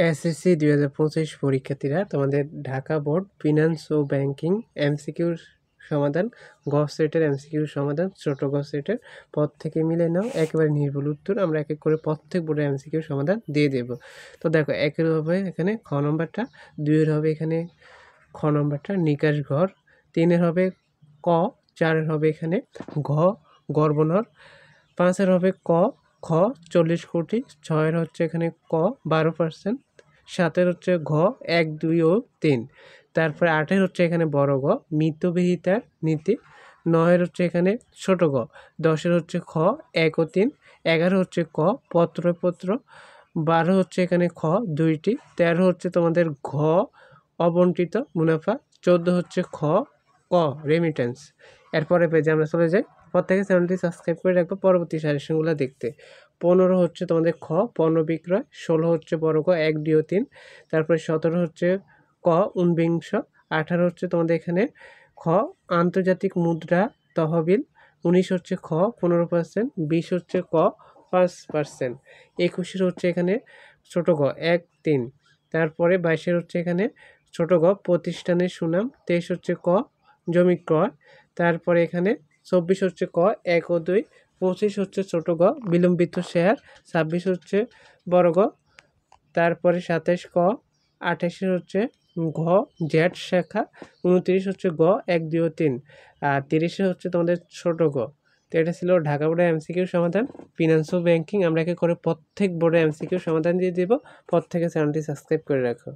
SSC 2025 পরীক্ষার্থীরা তোমাদের Dhaka board finance ও banking এমসিকিউর সমাধান, গ সেটের এমসিকিউর সমাধান, ছোট গ সেটের পদ থেকে মিলে নাও, একেবারে নির্ভুল উত্তর আমরা এক এক করে প্রত্যেক বোর্ডের এমসিকিউর সমাধান দিয়ে দেব। তো দেখো, একের হবে এখানে খ নম্বরটা, দুইয়ের হবে এখানে খ নম্বরটা নিকাশ ঘর, তিনের হবে ক, চারের হবে এখানে ঘ গর্ভনর, পাঁচের হবে ক খ 40 কোটি, ছয়ের হচ্ছে এখানে ক 12%, সাতের হচ্ছে ঘ 1, 2 ও 3, তারপরে আটের হচ্ছে এখানে বড় গ মিতব্যয়িতার নীতি, নয়ের হচ্ছে এখানে ছোট গ, 10-এর হচ্ছে খ 1 ও 3, 11 হচ্ছে ক পত্র, 12 হচ্ছে এখানে খ 2টি, 13 হচ্ছে তোমাদের ঘ অবন্টিত মুনাফা, 14 হচ্ছে খ ক রেমিটেন্স। এরপরে পেজে আমরা চলে যাই। প্রত্যেকে চ্যানেলটি সাবস্ক্রাইব করে রাখবো পরবর্তী সাজেশনগুলো দেখতে। 15 হচ্ছে তোমাদের খ পণ্য বিক্রয়, 16 হচ্ছে বড় ক 1, 2 ও 3, তারপরে 17 হচ্ছে ক ঊনবিংশ, 18 হচ্ছে তোমাদের এখানে খ আন্তর্জাতিক মুদ্রা তহবিল, 19 হচ্ছে খ 15%, 20 হচ্ছে ক 5%, 21 হচ্ছে এখানে ছোট গ 1, 3, তারপরে 22 হচ্ছে এখানে ছোট গ প্রতিষ্ঠানের সুনাম, 23 হচ্ছে ক জমি ক্রয়, তারপরে এখানে 24 হচ্ছে ক 1 ও 2, 25 হচ্ছে ছোট গ বিলম্বিত শেয়ার, 26 হচ্ছে বড় গ, তারপরে 27 ক, 28 হচ্ছে ঘ জ্যাট শাখা, 29 হচ্ছে গ 1, 2 ও 3, আর 30 হচ্ছে তোমাদের ছোট গ। তো এটা ছিল ঢাকা বোর্ডের এমসিকিউ সমাধান, ফিনান্স ও ব্যাংকিং আমরা একে করে প্রত্যেক বোর্ডের এমসিকিউ সমাধান দিয়ে দেব। প্রত্যেকে চ্যানেলটি সাবস্ক্রাইব করে রাখো।